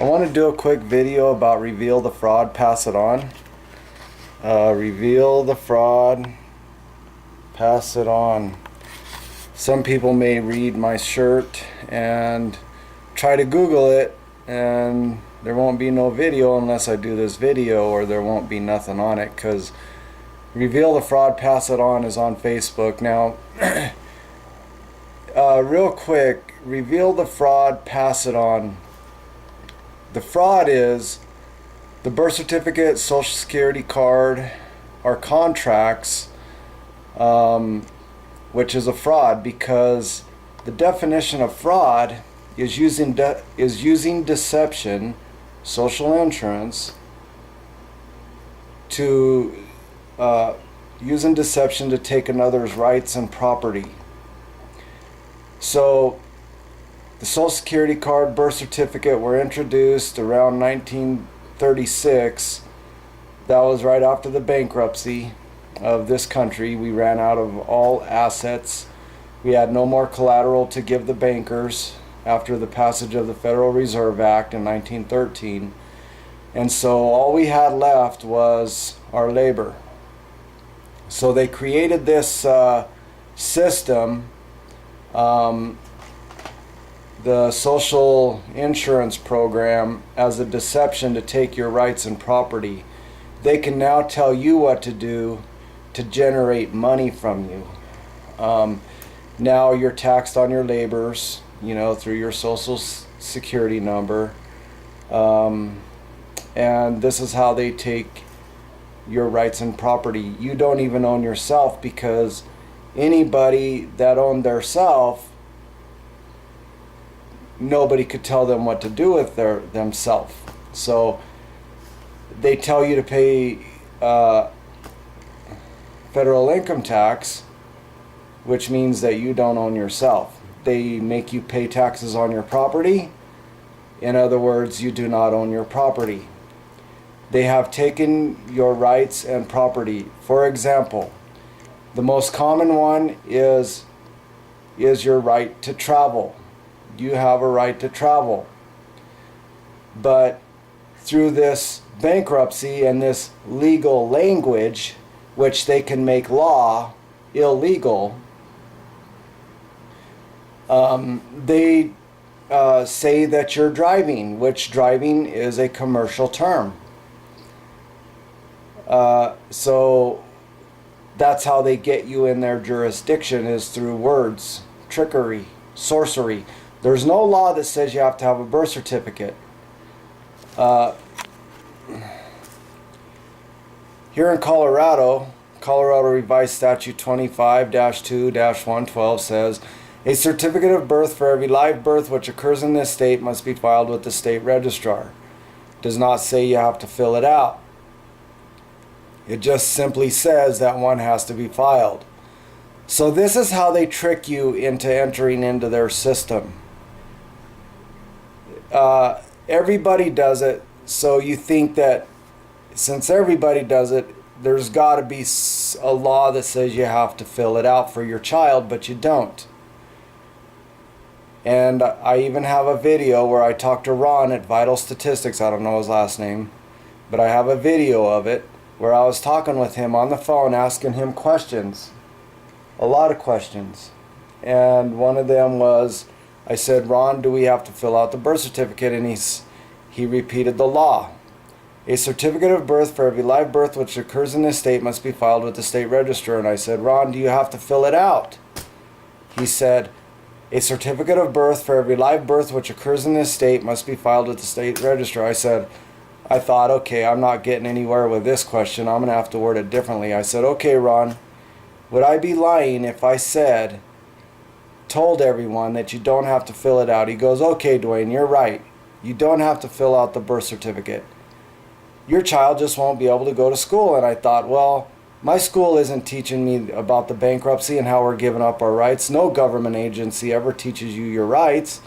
I want to do a quick video about Reveal the Fraud, Pass It On. Reveal the Fraud, Pass It On. Some people may read my shirt and try to Google it, and there won't be no video unless I do this video, or there won't be nothing on it, because Reveal the Fraud, Pass It On is on Facebook. Now, real quick, Reveal the Fraud, Pass It On. The fraud is the birth certificate, social security card, or contracts, which is a fraud, because the definition of fraud is using deception, social insurance, to using deception to take another's rights and property. So the social security card, birth certificate were introduced around 1936. That was right after the bankruptcy of this country. We ran out of all assets. We had no more collateral to give the bankers after the passage of the Federal Reserve Act in 1913. And so all we had left was our labor. So they created this system, the social insurance program, as a deception to take your rights and property. They can now tell you what to do to generate money from you. Now you're taxed on your labors, through your social security number. And this is how they take your rights and property. You don't even own yourself, because anybody that owned their self, nobody could tell them what to do with themselves. So they tell you to pay federal income tax, which means that you don't own yourself. They make you pay taxes on your property. In other words, you do not own your property. They have taken your rights and property. For example, the most common one is your right to travel. You have a right to travel. But through this bankruptcy and this legal language, which they can make law illegal, they say that you're driving, which driving is a commercial term. So that's how they get you in their jurisdiction, is through words, trickery, sorcery. There's no law that says you have to have a birth certificate. Here in Colorado Revised Statute 25-2-112 says, a certificate of birth for every live birth which occurs in this state must be filed with the state registrar. It does not say you have to fill it out. It just simply says that one has to be filed. So this is how they trick you into entering into their system. Everybody does it, so you think that since everybody does it, there's got to be a law that says you have to fill it out for your child, but you don't. And I even have a video where I talked to Ron at Vital Statistics. I don't know his last name, but I have a video of it where I was talking with him on the phone, asking him questions, a lot of questions. And one of them was, I said, Ron, do we have to fill out the birth certificate? And he repeated the law. A certificate of birth for every live birth which occurs in this state must be filed with the state registrar. And I said, Ron, do you have to fill it out? He said, a certificate of birth for every live birth which occurs in this state must be filed with the state registrar. I thought, okay, I'm not getting anywhere with this question. I'm going to have to word it differently. I said, okay, Ron, would I be lying if I told everyone that you don't have to fill it out? He goes, okay, Dwayne, you're right. You don't have to fill out the birth certificate. Your child just won't be able to go to school. And I thought, well, my school isn't teaching me about the bankruptcy and how we're giving up our rights. No government agency ever teaches you your rights.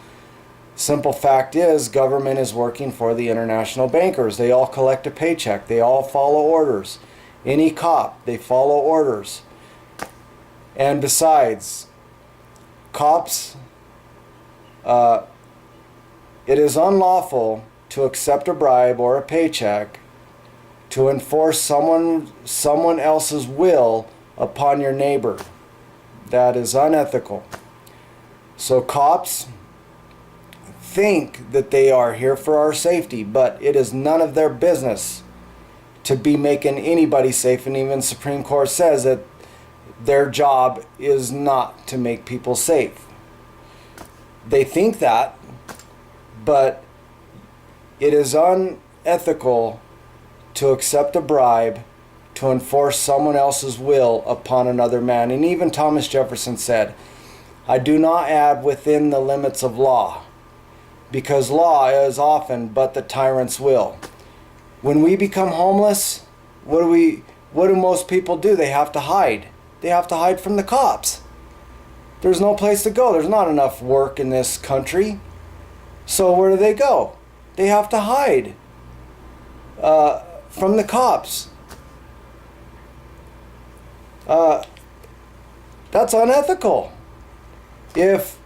Simple fact is, government is working for the international bankers. They all collect a paycheck. They all follow orders. Any cop, they follow orders. And besides, cops, it is unlawful to accept a bribe or a paycheck to enforce someone else's will upon your neighbor. That is unethical. So cops think that they are here for our safety, but it is none of their business to be making anybody safe. And even Supreme Court says that their job is not to make people safe. They think that, but it is unethical to accept a bribe to enforce someone else's will upon another man. And even Thomas Jefferson said, I do not add within the limits of law, because law is often but the tyrant's will. When we become homeless, what do most people do? They have to hide. They have to hide from the cops. There's no place to go. There's not enough work in this country. So where do they go? They have to hide from the cops. That's unethical. If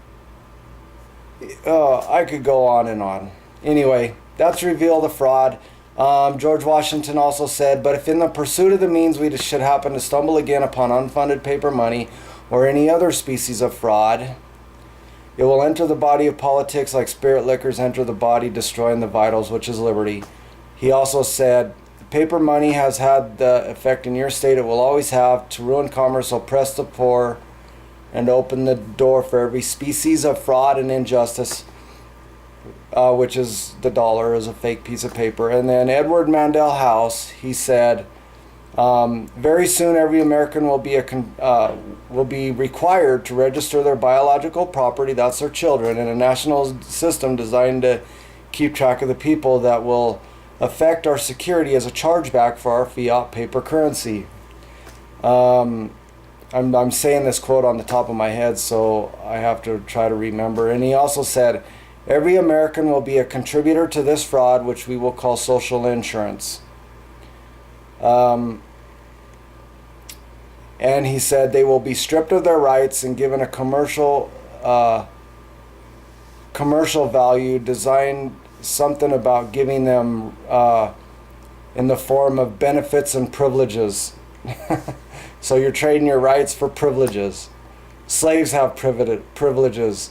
I could go on and on. Anyway, that's Reveal the Fraud. George Washington also said, but if in the pursuit of the means we should happen to stumble again upon unfunded paper money or any other species of fraud, it will enter the body of politics like spirit liquors enter the body, destroying the vitals, which is liberty. He also said, paper money has had the effect in your state it will always have to ruin commerce, oppress the poor, and open the door for every species of fraud and injustice, which is the dollar is a fake piece of paper. And then Edward Mandell House, he said, very soon every American will be required to register their biological property, that's their children, in a national system designed to keep track of the people that will affect our security as a chargeback for our fiat paper currency. I'm saying this quote on the top of my head, so I have to try to remember. And he also said, every American will be a contributor to this fraud, which we will call social insurance. And he said they will be stripped of their rights and given a commercial value, designed something about giving them in the form of benefits and privileges. So you're trading your rights for privileges. Slaves have privileges.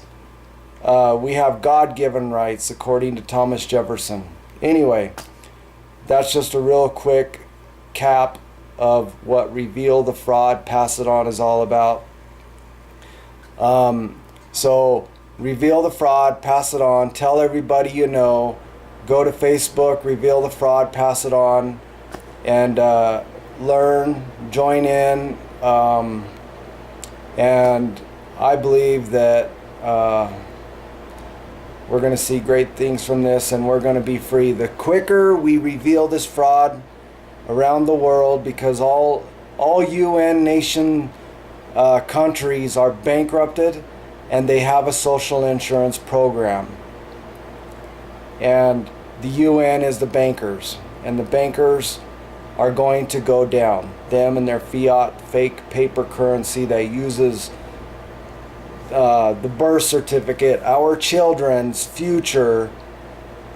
We have God-given rights, according to Thomas Jefferson. Anyway, that's just a real quick cap of what Reveal the Fraud, Pass It On is all about. So Reveal the Fraud, Pass It On. Tell everybody you know. Go to Facebook, Reveal the Fraud, Pass It On, and learn, join in. And I believe that we're going to see great things from this, and we're going to be free. The quicker we reveal this fraud around the world, because all UN nation countries are bankrupted, and they have a social insurance program. And the UN is the bankers, and the bankers are going to go down. Them and their fiat fake paper currency that uses the birth certificate, our children's future,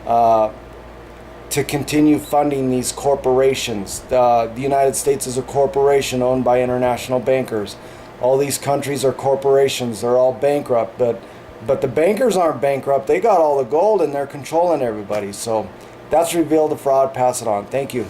to continue funding these corporations. The United States is a corporation owned by international bankers. All these countries are corporations. They're all bankrupt, but the bankers aren't bankrupt. They got all the gold and they're controlling everybody. So that's Reveal the Fraud, Pass It On. Thank you.